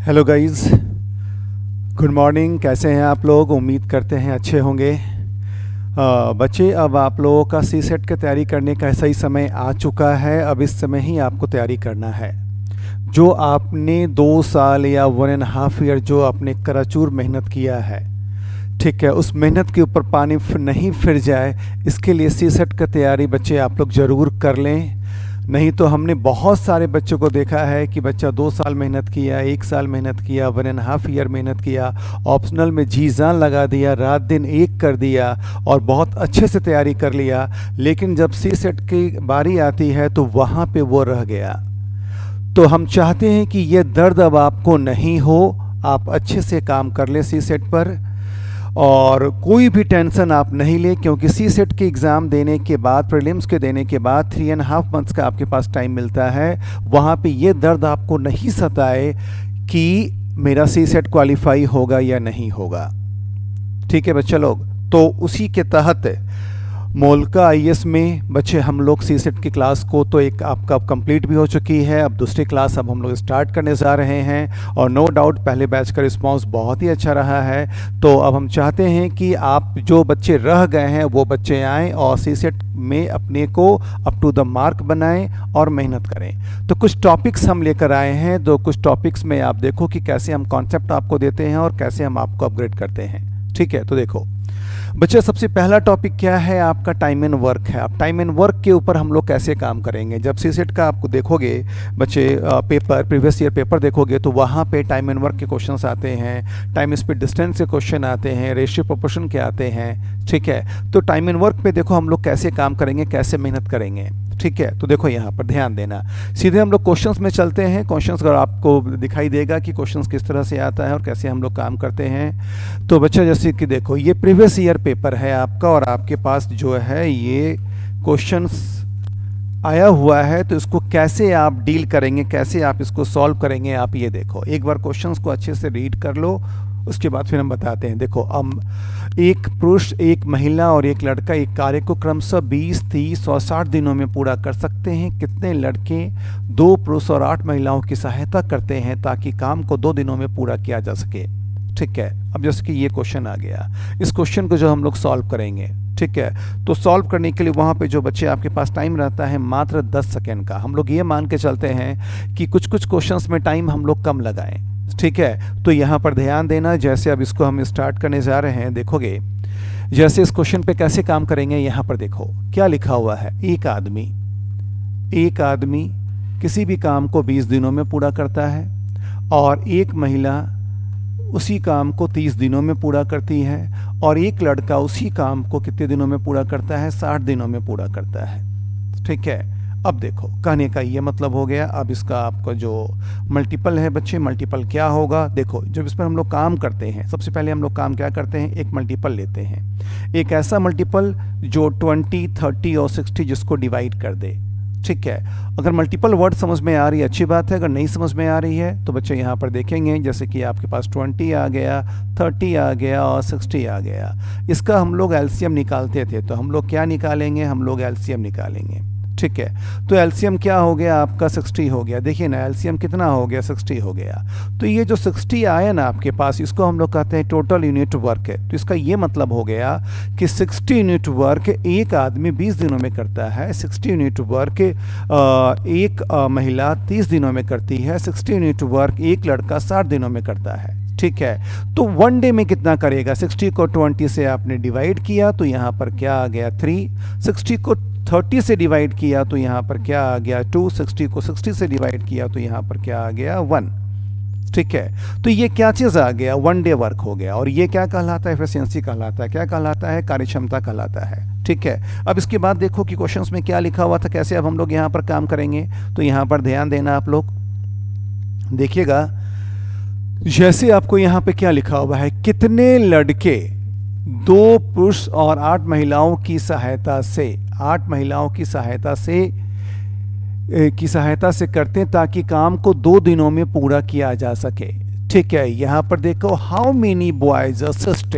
Hello guys, good morning. कैसे हैं आप लोग? उम्मीद करते हैं अच्छे होंगे। बच्चे, अब आप लोगों का सी सेट की तैयारी करने का सही समय आ चुका है। अब इस समय ही आपको तैयारी करना है। जो आपने 2 साल या 1.5 ईयर जो आपने कराचूर मेहनत किया है, ठीक है, उस मेहनत के ऊपर पानी नहीं फिर जाए, इसके लिए सी सेट की तैयारी बच्चे आप लोग ज़रूर कर लें। नहीं तो हमने बहुत सारे बच्चों को देखा है कि बच्चा 2 साल मेहनत किया, 1 साल मेहनत किया, 1.5 ईयर मेहनत किया, ऑप्शनल में जी जान लगा दिया, रात दिन एक कर दिया और बहुत अच्छे से तैयारी कर लिया, लेकिन जब सी सेट की बारी आती है तो वहाँ पे वो रह गया। तो हम चाहते हैं कि ये दर्द अब आपको नहीं हो, आप अच्छे से काम कर लें सी सेट पर और कोई भी टेंशन आप नहीं लें, क्योंकि सी सेट के एग्ज़ाम देने के बाद, प्रीलिम्स के देने के बाद 3.5 मंथ्स का आपके पास टाइम मिलता है। वहाँ पे ये दर्द आपको नहीं सताए कि मेरा सी सेट क्वालिफाई होगा या नहीं होगा। ठीक है बच्चे लोग, तो उसी के तहत मोलका आईएएस में बच्चे हम लोग सी सेट की क्लास को तो एक आपका कंप्लीट भी हो चुकी है। अब दूसरी क्लास अब हम लोग स्टार्ट करने जा रहे हैं और नो डाउट पहले बैच का रिस्पांस बहुत ही अच्छा रहा है। तो अब हम चाहते हैं कि आप जो बच्चे रह गए हैं वो बच्चे आएँ और सी सेट में अपने को अप टू द मार्क बनाएं और मेहनत करें। तो कुछ टॉपिक्स हम लेकर आए हैं, तो कुछ टॉपिक्स में आप देखो कि कैसे हम कॉन्सेप्ट आपको देते हैं और कैसे हम आपको अपग्रेड करते हैं। ठीक है, तो देखो बच्चे, सबसे पहला टॉपिक क्या है? आपका टाइम एंड वर्क है। आप टाइम एंड वर्क के ऊपर हम लोग कैसे काम करेंगे। जब सी सेट का आपको देखोगे बच्चे पेपर, प्रीवियस ईयर पेपर देखोगे तो वहाँ पे टाइम एंड वर्क के क्वेश्चंस आते हैं, टाइम स्पीड डिस्टेंस के क्वेश्चन आते हैं, रेशियो प्रोपोर्शन के आते हैं। ठीक है, तो टाइम एंड वर्क पे देखो हम लोग कैसे काम करेंगे, कैसे मेहनत करेंगे। ठीक है, तो देखो यहाँ पर ध्यान देना। सीधे हम लोग क्वेश्चंस में चलते हैं। क्वेश्चंस अगर आपको दिखाई देगा कि क्वेश्चंस किस तरह से आता है और कैसे हम लोग काम करते हैं। तो बच्चा जैसे कि देखो ये प्रीवियस ईयर पेपर है आपका और आपके पास जो है ये क्वेश्चंस आया हुआ है, तो इसको कैसे आप डील करेंगे, कैसे आप इसको सॉल्व करेंगे, आप ये देखो। एक बार क्वेश्चंस को अच्छे से रीड कर लो, उसके बाद फिर हम बताते हैं। देखो, हम एक पुरुष, एक महिला और एक लड़का एक कार्य को क्रमशः 20, 30 और 60 दिनों में पूरा कर सकते हैं। कितने लड़के 2 पुरुष और 8 महिलाओं की सहायता करते हैं ताकि काम को 2 दिनों में पूरा किया जा सके। ठीक है, अब जैसे कि ये क्वेश्चन आ गया, इस क्वेश्चन को जो हम लोग सॉल्व करेंगे। ठीक है, तो सॉल्व करने के लिए वहाँ पे जो बच्चे आपके पास टाइम रहता है मात्र 10 सेकेंड का। हम लोग ये मान के चलते हैं कि कुछ कुछ क्वेश्चंस में टाइम हम लोग कम लगाएं। ठीक है, तो यहाँ पर ध्यान देना। जैसे अब इसको हम स्टार्ट करने जा रहे हैं, देखोगे जैसे इस क्वेश्चन पे कैसे काम करेंगे। यहाँ पर देखो क्या लिखा हुआ है। एक आदमी किसी भी काम को 20 दिनों में पूरा करता है और एक महिला उसी काम को 30 दिनों में पूरा करती है और एक लड़का उसी काम को कितने दिनों में पूरा करता है? 60 दिनों में पूरा करता है। ठीक है, अब देखो कहने का ये मतलब हो गया। अब इसका आपका जो मल्टीपल है बच्चे, मल्टीपल क्या होगा? देखो, जब इस पर हम लोग काम करते हैं, सबसे पहले हम लोग काम क्या करते हैं? एक मल्टीपल लेते हैं, एक ऐसा मल्टीपल जो 20, 30 और 60 जिसको डिवाइड कर दे। ठीक है, अगर मल्टीपल वर्ड समझ में आ रही है अच्छी बात है, अगर नहीं समझ में आ रही है तो बच्चे यहाँ पर देखेंगे जैसे कि आपके पास 20 आ गया, 30 आ गया और 60 आ गया। इसका हम लोग एलसीएम निकालते थे, तो हम लोग क्या निकालेंगे? हम लोग एलसीएम निकालेंगे। ठीक है, तो एलसीएम क्या हो गया आपका? 60 हो गया। देखिए ना, एलसीएम कितना हो गया? 60 हो गया। तो ये जो 60 आया ना आपके पास, इसको हम लोग कहते हैं टोटल यूनिट वर्क है। तो इसका ये मतलब हो गया कि 60 यूनिट वर्क एक आदमी 20 दिनों में करता है, 60 यूनिट वर्क एक महिला 30 दिनों में करती है, 60 यूनिट वर्क एक लड़का 60 दिनों में करता है। ठीक है, तो 1 डे में कितना करेगा? 60 को 20 से आपने डिवाइड किया तो यहाँ पर क्या आ गया? 3। 60 को 30 से डिवाइड किया तो यहाँ पर क्या आ गया? 2। 60 को 60 से डिवाइड किया तो यहाँ पर क्या आ गया? 1। ठीक है, तो ये क्या चीज़ आ गया? 1 डे वर्क हो गया। और ये क्या कहलाता है? एफिशिएंसी कहलाता है। क्या कहलाता है? कार्यक्षमता कहलाता है। ठीक है, अब इसके बाद देखो कि क्वेश्चंस में क्या लिखा हुआ था, कैसे अब हम लोग यहाँ पर काम करेंगे। तो यहाँ पर ध्यान देना, आप लोग देखिएगा जैसे आपको यहाँ पे क्या लिखा हुआ है, कितने लड़के 2 पुरुष और 8 महिलाओं की सहायता से 8 महिलाओं की सहायता से करते हैं ताकि काम को 2 दिनों में पूरा किया जा सके। ठीक है, यहाँ पर देखो, how many boys assist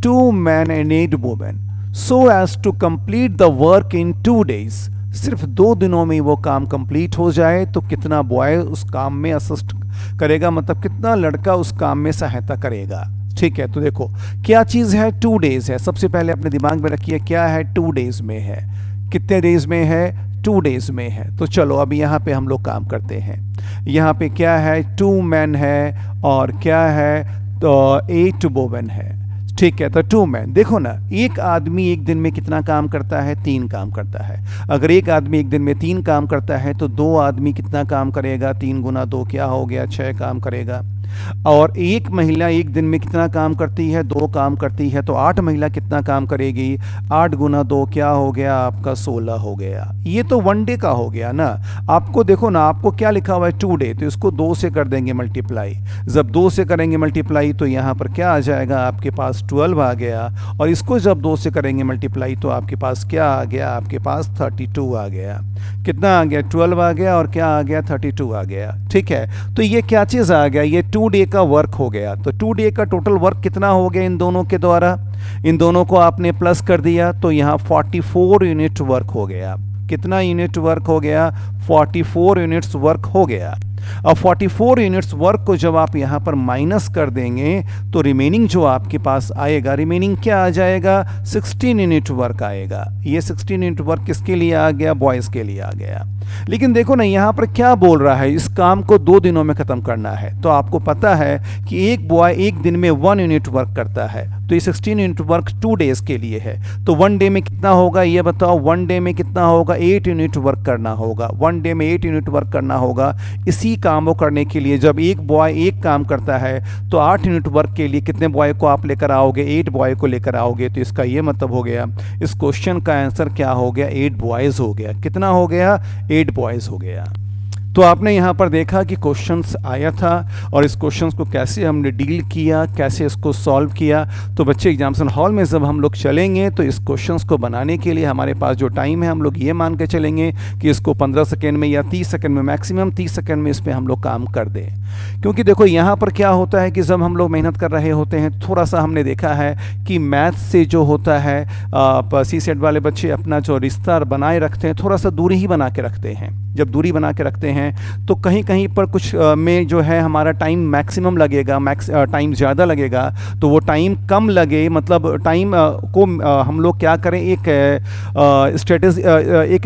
2 men and 8 women so as to complete the work in 2 days। सिर्फ 2 दिनों में वो काम कंप्लीट हो जाए तो कितना बॉय उस काम में असिस्ट करेगा, मतलब कितना लड़का उस काम में सहायता करेगा। ठीक है, तो देखो क्या चीज़ है, 2 डेज है। सबसे पहले अपने दिमाग में रखिए क्या है, 2 डेज में है। कितने डेज में है, 2 डेज में है। तो चलो अब यहाँ पे हम लोग काम करते हैं। यहाँ पे क्या है, 2 मैन है और क्या है, तो 8 वुमेन है। ठीक है, तो 2 मैन, देखो ना एक आदमी एक दिन में कितना काम करता है, 3 काम करता है। अगर एक आदमी एक दिन में 3 काम करता है तो 2 आदमी कितना काम करेगा, 3 गुना 2 क्या हो गया, 6 काम करेगा। और एक महिला एक दिन में कितना काम करती है, 2 काम करती है, तो 8 महिला कितना काम करेगी, 8 गुना 2 क्या हो गया आपका, 16 हो गया। ये तो 1 डे का हो गया ना। आपको देखो ना, आपको क्या लिखा हुआ है, 2 डे, तो इसको 2 से कर देंगे मल्टीप्लाई। जब 2 से करेंगे मल्टीप्लाई तो यहाँ पर क्या आ जाएगा, आपके पास 12 आ गया। और इसको जब 2 से करेंगे मल्टीप्लाई तो आपके पास क्या आ गया, आपके पास 32 आ गया। कितना आ गया, 12 आ गया और क्या आ गया, 32 आ गया। ठीक है, तो ये क्या चीज़ आ गया, ये 2 डे का वर्क हो गया। तो 2 डे का टोटल वर्क कितना हो गया इन दोनों के द्वारा, इन दोनों को आपने प्लस कर दिया तो यहाँ 44 यूनिट वर्क हो गया। कितना यूनिट वर्क हो गया, 44 यूनिट्स वर्क हो गया। अब 44 यूनिट्स वर्क को जब आप यहाँ पर माइनस कर देंगे तो रिमेनिंग जो आपके पास आएगा, रिमेनिंग क्या आ जाएगा, 16 यूनिट वर्क आएगा। ये 16 यूनिट वर्क किसके लिए आ गया, बॉयज़ के लिए आ गया। लेकिन देखो ना यहाँ पर क्या बोल रहा है, इस काम को 2 दिनों में ख़त्म करना है। तो आपको पता है कि एक बॉय एक दिन में 1 यूनिट वर्क करता है, तो ये 16 यूनिट वर्क 2 डेज के लिए है। तो 1 डे में कितना होगा ये बताओ, 1 डे में कितना होगा, 8 यूनिट वर्क करना होगा। 1 डे में 8 यूनिट वर्क करना होगा। इसी काम को करने के लिए जब एक बॉय एक काम करता है तो 8 यूनिट वर्क के लिए कितने बॉय को आप लेकर आओगे, 8 बॉय को लेकर आओगे। तो इसका ये मतलब हो गया, इस क्वेश्चन का आंसर क्या हो गया, 8 बॉयज़ हो गया। कितना हो गया, 8 बॉयज़ हो गया। तो आपने यहाँ पर देखा कि क्वेश्चंस आया था और इस क्वेश्चंस को कैसे हमने डील किया, कैसे इसको सॉल्व किया। तो बच्चे एग्जामिनेशन हॉल में जब हम लोग चलेंगे तो इस क्वेश्चंस को बनाने के लिए हमारे पास जो टाइम है, हम लोग ये मान के चलेंगे कि इसको 15 सेकेंड में या 30 सेकेंड में, मैक्सिमम 30 सेकेंड में इस पर हम लोग काम कर दें। क्योंकि देखो यहाँ पर क्या होता है कि जब हम लोग मेहनत कर रहे होते हैं, थोड़ा सा हमने देखा है कि मैथ से जो होता है, सी सेट वाले बच्चे अपना जो रिश्ता बनाए रखते हैं, थोड़ा सा दूरी ही बना के रखते हैं। जब दूरी बना के रखते हैं तो कहीं कहीं पर कुछ में जो है हमारा टाइम मैक्सिमम लगेगा, टाइम ज़्यादा लगेगा। तो वो टाइम कम लगे, मतलब टाइम को हम लोग क्या करें, एक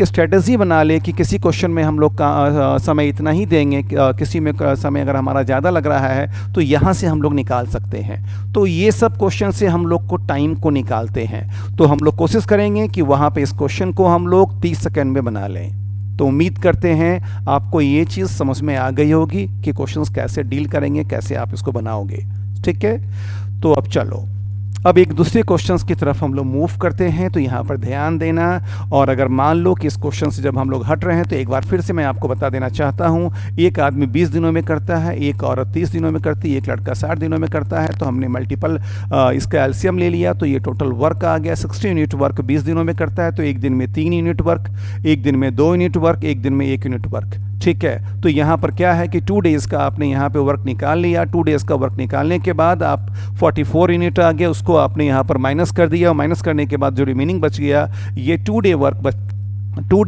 स्ट्रेटजी बना ले कि किसी क्वेश्चन में हम लोग का समय इतना ही देंगे, किसी में समय अगर हमारा ज़्यादा लग रहा है तो यहाँ से हम लोग निकाल सकते हैं। तो ये सब क्वेश्चन से हम लोग को टाइम को निकालते हैं। तो हम लोग कोशिश करेंगे कि वहाँ पे इस क्वेश्चन को हम लोग 30 सेकेंड में बना लें। तो उम्मीद करते हैं आपको ये चीज़ समझ में आ गई होगी कि क्वेश्चंस कैसे डील करेंगे, कैसे आप इसको बनाओगे। ठीक है, तो अब चलो अब एक दूसरे क्वेश्चंस की तरफ हम लोग मूव करते हैं। तो यहाँ पर ध्यान देना, और अगर मान लो कि इस क्वेश्चन से जब हम लोग हट रहे हैं तो एक बार फिर से मैं आपको बता देना चाहता हूँ, एक आदमी 20 दिनों में करता है, एक औरत 30 दिनों में करती है, एक लड़का 60 दिनों में करता है। तो हमने मल्टीपल इसका एलसीएम ले लिया तो ये टोटल वर्क आ गया 16 यूनिट वर्क 20 दिनों में करता है। तो एक दिन में 3 यूनिट वर्क, एक दिन में 2 यूनिट वर्क, एक दिन में 1 यूनिट वर्क। ठीक है, तो यहाँ पर क्या है कि 2 डेज़ का आपने यहाँ पे वर्क निकाल लिया। 2 डेज़ का वर्क निकालने के बाद आप 44 यूनिट आ गया, उसको आपने यहाँ पर माइनस कर दिया, और माइनस करने के बाद जो रिमेनिंग बच गया ये 2 डे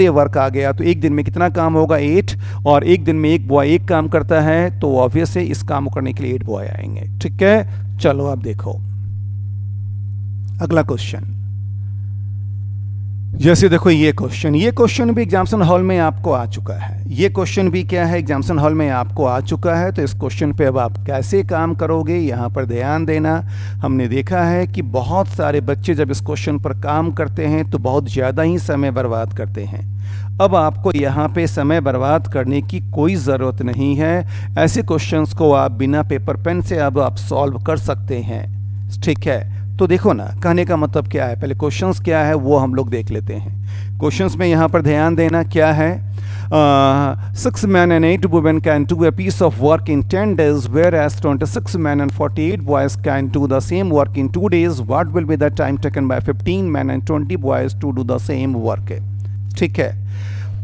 वर्क आ गया। तो एक दिन में कितना काम होगा, 8, और एक दिन में एक बॉय एक काम करता है, तो ऑब्वियस है इस काम को करने के लिए 8 बॉय आएंगे। ठीक है, चलो अब देखो अगला क्वेश्चन। जैसे देखो ये क्वेश्चन भी एग्जामिनेशन हॉल में आपको आ चुका है। ये क्वेश्चन भी क्या है, एग्जामिनेशन हॉल में आपको आ चुका है। तो इस क्वेश्चन पे अब आप कैसे काम करोगे, यहाँ पर ध्यान देना। हमने देखा है कि बहुत सारे बच्चे जब इस क्वेश्चन पर काम करते हैं तो बहुत ज़्यादा ही समय बर्बाद करते हैं। अब आपको यहाँ पे समय बर्बाद करने की कोई ज़रूरत नहीं है। ऐसे क्वेश्चंस को आप बिना पेपर पेन से अब आप सॉल्व कर सकते हैं। ठीक है, तो देखो ना, कहने का मतलब क्या है, पहले क्वेश्चंस क्या है वो हम लोग देख लेते हैं। क्वेश्चंस में यहाँ पर ध्यान देना क्या है, 6 men and 8 women can do a piece of work in 10 days, whereas 26 men and 48 boys can do the same work in 2 days. What will be the time taken by 15 men and 20 boys to do the same work? ठीक है,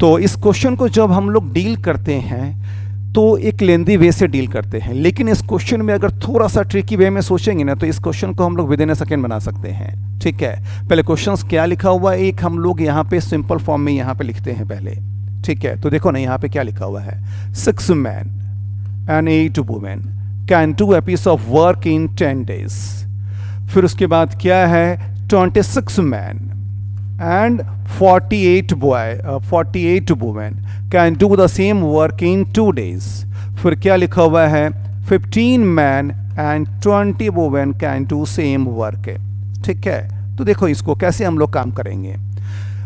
तो इस question को जब हम लोग deal करते हैं तो एक लेंदी वे से डील करते हैं। लेकिन इस क्वेश्चन में अगर थोड़ा सा ट्रिकी वे में सोचेंगे ना, तो इस क्वेश्चन को हम लोग विद इन अ सेकेंड बना सकते हैं। ठीक है, पहले क्वेश्चंस क्या लिखा हुआ है, एक हम लोग यहाँ पे सिंपल फॉर्म में यहाँ पे लिखते हैं पहले। ठीक है, तो देखो ना यहाँ पे क्या लिखा हुआ है, 6 men and 8 women can do a piece of work in 10 days। फिर उसके बाद क्या है, 26 men and 48 women can do the same work in 2 days। फिर क्या लिखा हुआ है, 15 men and 20 women can do same work। ठीक है, तो देखो इसको कैसे हम लोग काम करेंगे।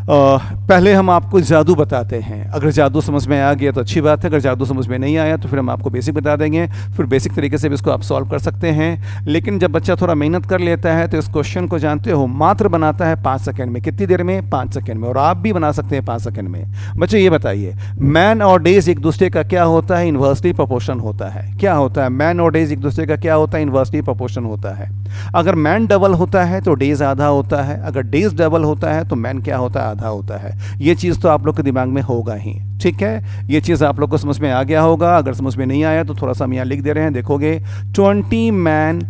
पहले हम आपको जादू बताते हैं। अगर जादू समझ में आ गया तो अच्छी बात है, अगर जादू समझ में नहीं आया तो फिर हम आपको बेसिक बता देंगे, फिर बेसिक तरीके से भी इसको आप सॉल्व कर सकते हैं। लेकिन जब बच्चा थोड़ा मेहनत कर लेता है तो इस क्वेश्चन को जानते हो मात्र बनाता है 5 सेकंड में। कितनी देर में, 5 सेकंड में। और आप भी बना सकते हैं 5 सेकंड में। बच्चे ये बताइए, मैन और डेज एक दूसरे का क्या होता है, इन्वर्सली प्रोपोर्शन होता है। क्या होता है, मैन और डेज एक दूसरे का क्या होता है, इन्वर्सली प्रोपोर्शन होता है। अगर मैन डबल होता है तो डेज आधा होता है, अगर डेज डबल होता है तो मैन क्या होता है, आधा होता है। ये चीज़ तो आप लोग के दिमाग में होगा ही। ठीक है, ये चीज़ आप लोग को समझ में आ गया होगा। अगर समझ में नहीं आया तो थोड़ा सा हम यहाँ लिख दे रहे हैं, देखोगे 20 मैन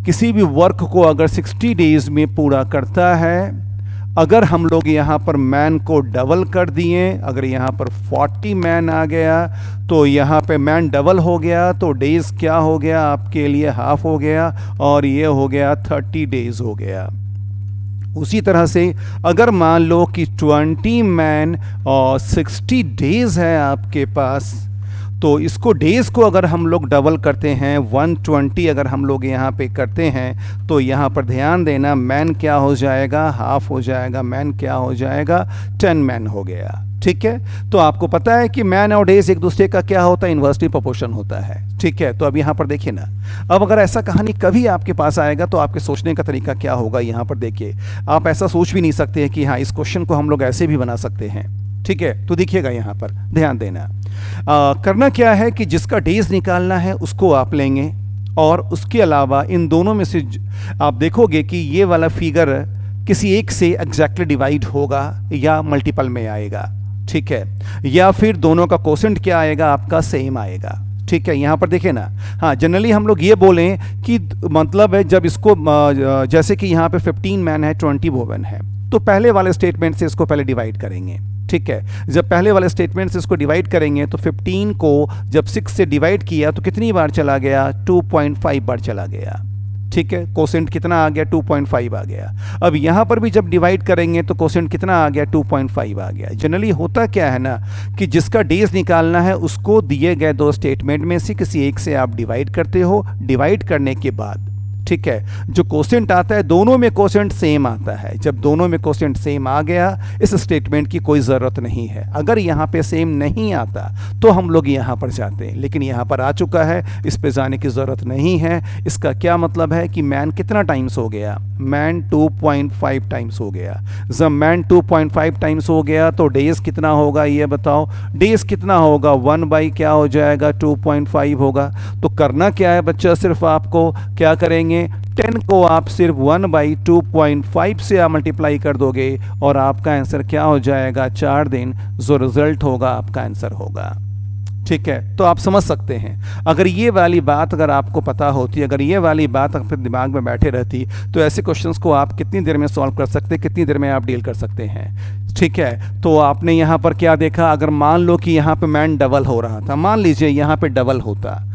किसी भी वर्क को अगर 60 डेज में पूरा करता है। अगर हम लोग यहाँ पर मैन को डबल कर दिए, अगर यहाँ पर 40 मैन आ गया तो यहाँ पे मैन डबल हो गया तो डेज क्या हो गया आपके लिए, हाफ हो गया, और ये हो गया 30 डेज हो गया। उसी तरह से अगर मान लो कि 20 मैन और 60 डेज है आपके पास, तो इसको डेज को अगर हम लोग डबल करते हैं 120 अगर हम लोग यहाँ पे करते हैं तो यहाँ पर ध्यान देना, मैन क्या हो जाएगा, हाफ हो जाएगा, मैन क्या हो जाएगा, 10 मैन हो गया। ठीक है, तो आपको पता है कि मैन और डेज एक दूसरे का क्या होता है, इन्वर्सली प्रोपोर्शन होता है। ठीक है, तो अब यहाँ पर देखिए ना, अब अगर ऐसा कहानी कभी आपके पास आएगा तो आपके सोचने का तरीका क्या होगा। यहाँ पर देखिए, आप ऐसा सोच भी नहीं सकते हैं कि हाँ इस क्वेश्चन को हम लोग ऐसे भी बना सकते हैं। ठीक है, तो देखिएगा यहाँ पर ध्यान देना, करना क्या है कि जिसका डेज निकालना है उसको आप लेंगे, और उसके अलावा इन दोनों में से आप देखोगे कि ये वाला फिगर किसी एक से एग्जैक्टली डिवाइड होगा या मल्टीपल में आएगा। ठीक है, या फिर दोनों का कोसेंट क्या आएगा आपका, सेम आएगा। ठीक है, यहाँ पर देखिए ना, हाँ जनरली हम लोग ये बोलें कि मतलब है जब इसको जैसे कि यहाँ पे 15 मैन है 20 वुमेन है, तो पहले वाले स्टेटमेंट से इसको पहले डिवाइड करेंगे। ठीक है, जब पहले वाले स्टेटमेंट से इसको डिवाइड करेंगे तो 15 को जब 6 से डिवाइड किया तो कितनी बार चला गया, 2.5 बार चला गया। ठीक है, कोसेंट कितना आ गया, 2.5 आ गया। अब यहाँ पर भी जब डिवाइड करेंगे तो कोसेंट कितना आ गया, 2.5 आ गया। जनरली होता क्या है ना कि जिसका डेज निकालना है उसको दिए गए दो स्टेटमेंट में से किसी एक से आप डिवाइड करते हो। डिवाइड करने के बाद ठीक है, जो कोसेंट आता है दोनों में कोसेंट सेम आता है। जब दोनों में कोसेंट सेम आ गया, इस स्टेटमेंट की कोई ज़रूरत नहीं है। अगर यहाँ पे सेम नहीं आता तो हम लोग यहाँ पर जाते हैं, लेकिन यहाँ पर आ चुका है, इस पे जाने की ज़रूरत नहीं है। इसका क्या मतलब है कि मैन कितना टाइम्स हो गया, मैन 2.5 टाइम्स हो गया। जब मैन 2.5 टाइम्स हो गया तो डेज कितना होगा ये बताओ, डेज कितना होगा, 1 बाई क्या हो जाएगा, 2.5 होगा। तो करना क्या है बच्चा, सिर्फ आपको क्या करेंगे, 10 को आप सिर्फ 1/2.5 से आप मल्टीप्लाई कर दोगे और आपका आंसर क्या हो जाएगा, 4 दिन जो रिजल्ट होगा आपका आंसर होगा। ठीक है, तो आप समझ सकते हैं। अगर ये वाली बात अगर आपको पता होती, अगर ये वाली बात अपने दिमाग में बैठे रहती, तो ऐसे क्वेश्चंस को आप कितनी देर में सॉल्व कर सकते, कितनी देर में आप डील कर सकते हैं। ठीक है, तो आपने यहाँ पर क्या देखा, अगर मान लो कि यहाँ पे मैन डबल हो रहा था, मान लीजिए यहाँ पे डबल होता,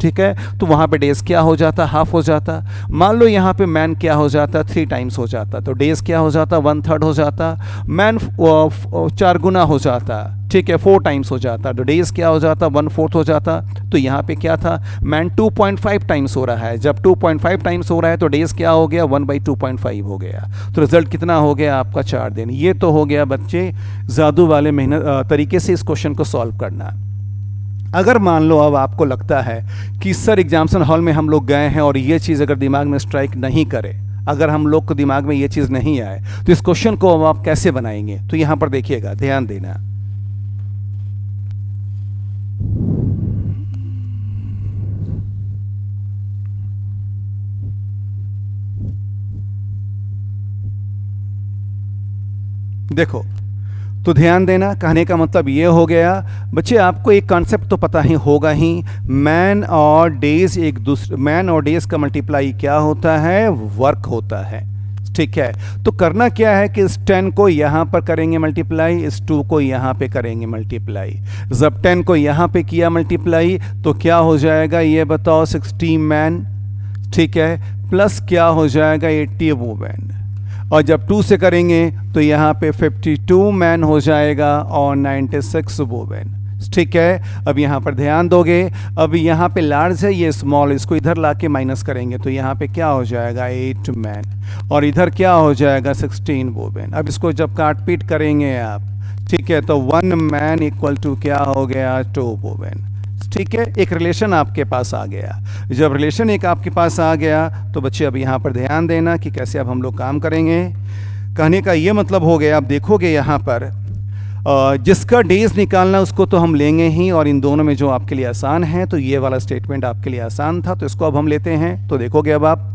ठीक है, तो वहाँ पे डेज क्या हो जाता, हाफ हो जाता। मान लो यहाँ पे मैन क्या हो जाता, 3 टाइम्स हो जाता, तो डेज क्या हो जाता, 1/3 हो जाता। मैन 4 गुना हो जाता, ठीक है, 4 टाइम्स हो जाता, तो डेज क्या हो जाता, 1/4 हो जाता। तो यहाँ पे क्या था, मैन 2.5 टाइम्स हो रहा है। जब 2.5 टाइम्स हो रहा है तो डेज क्या हो गया, 1/2.5 हो गया। तो रिजल्ट कितना हो गया आपका, 4 दिन। ये तो हो गया बच्चे जादू वाले मेहनत तरीके से इस क्वेश्चन को सॉल्व करना। अगर मान लो अब आपको लगता है कि सर एग्जामिनेशन हॉल में हम लोग गए हैं और ये चीज़ अगर दिमाग में स्ट्राइक नहीं करे, अगर हम लोग को दिमाग में ये चीज़ नहीं आए, तो इस क्वेश्चन को अब आप कैसे बनाएंगे। तो यहाँ पर देखिएगा, ध्यान देना, देखो तो ध्यान देना, कहने का मतलब ये हो गया बच्चे, आपको एक कॉन्सेप्ट तो पता ही होगा ही, मैन और डेज का मल्टीप्लाई क्या होता है, वर्क होता है। ठीक है, तो करना क्या है कि इस 10 को यहाँ पर करेंगे मल्टीप्लाई, इस 2 को यहाँ पे करेंगे मल्टीप्लाई। जब 10 को यहाँ पे किया मल्टीप्लाई तो क्या हो जाएगा ये बताओ, 60 मैन, ठीक है, प्लस क्या हो जाएगा 80 वुमेन, और जब 2 से करेंगे तो यहाँ पे 52 मैन हो जाएगा और 96 वुमेन। ठीक है, अब यहाँ पर ध्यान दोगे, अब यहाँ पे लार्ज है, ये स्मॉल, इसको इधर लाके माइनस करेंगे तो यहाँ पे क्या हो जाएगा 8 मैन, और इधर क्या हो जाएगा 16 वुमेन। अब इसको जब काट पीट करेंगे आप, ठीक है, तो 1 मैन इक्वल टू क्या हो गया 2 वुमेन। ठीक है, एक रिलेशन आपके पास आ गया। जब रिलेशन एक आपके पास आ गया तो बच्चे अब यहाँ पर ध्यान देना कि कैसे अब हम लोग काम करेंगे। कहने का ये मतलब हो गया, आप देखोगे यहाँ पर जिसका डेज निकालना उसको तो हम लेंगे ही, और इन दोनों में जो आपके लिए आसान है, तो ये वाला स्टेटमेंट आपके लिए आसान था, तो इसको अब हम लेते हैं। तो देखोगे अब आप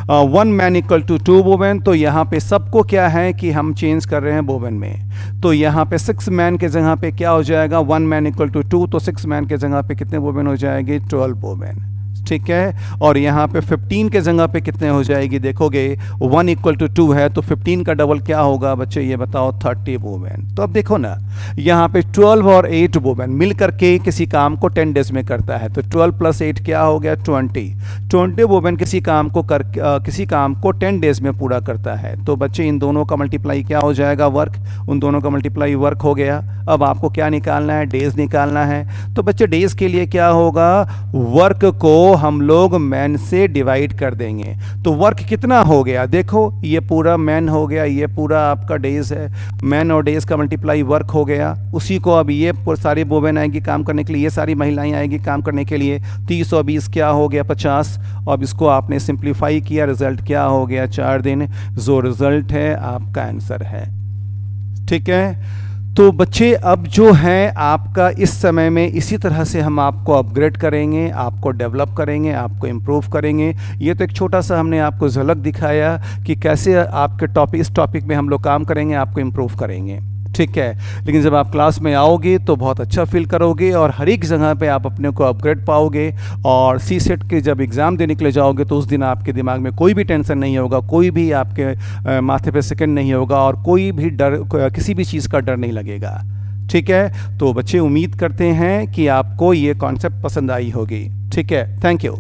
1 मैन इक्वल टू 2 वुमेन, तो यहाँ पे सबको क्या है कि हम चेंज कर रहे हैं वुमेन में, तो यहाँ पे 6 मैन के जगह पे क्या हो जाएगा 1 मैन इक्वल टू 2, तो 6 मैन के जगह पे कितने वुमेन हो जाएगी 12 वुमेन। ठीक है, और यहाँ पे 15 के जगह पे कितने हो जाएगी, देखोगे 1 इक्वल टू 2 है, तो 15 का डबल क्या होगा बच्चे ये बताओ 30 वुमेन। तो अब देखो ना, यहाँ पे 12 और 8 वुमेन मिल करके किसी काम को 10 डेज में करता है, तो 12 प्लस 8 क्या हो गया 20 वुमेन किसी काम को 10 डेज में पूरा करता है। तो बच्चे इन दोनों का मल्टीप्लाई क्या हो जाएगा वर्क, उन दोनों का मल्टीप्लाई वर्क हो गया। अब आपको क्या निकालना है, डेज निकालना है। तो बच्चे डेज के लिए क्या होगा, वर्क को हम लोग मैन से डिवाइड कर देंगे। तो वर्क कितना हो गया, देखो ये पूरा मैन हो गया, ये पूरा आपका डेज है, मैन और डेज का मल्टीप्लाई वर्क हो गया। उसी को अब ये सारी वुमेन आएगी काम करने के लिए, ये सारी महिलाएं आएगी काम करने के लिए। 30 और 20 क्या हो गया 50। अब इसको आपने सिंप्लीफाई किया, रिजल्ट क्या हो गया 4 दिन, जो रिजल्ट है आपका आंसर है। ठीक है, तो बच्चे अब जो है आपका इस समय में इसी तरह से हम आपको अपग्रेड करेंगे, आपको डेवलप करेंगे, आपको इम्प्रूव करेंगे। ये तो एक छोटा सा हमने आपको झलक दिखाया कि कैसे आपके इस टॉपिक में हम लोग काम करेंगे, आपको इम्प्रूव करेंगे। ठीक है, लेकिन जब आप क्लास में आओगे तो बहुत अच्छा फील करोगे और हर एक जगह पे आप अपने को अपग्रेड पाओगे। और सी सेट के जब एग्ज़ाम देने के लिए जाओगे तो उस दिन आपके दिमाग में कोई भी टेंशन नहीं होगा, कोई भी आपके माथे पे सेकंड नहीं होगा, और कोई भी डर, किसी भी चीज़ का डर नहीं लगेगा। ठीक है, तो बच्चे उम्मीद करते हैं कि आपको ये कॉन्सेप्ट पसंद आई होगी। ठीक है, थैंक यू।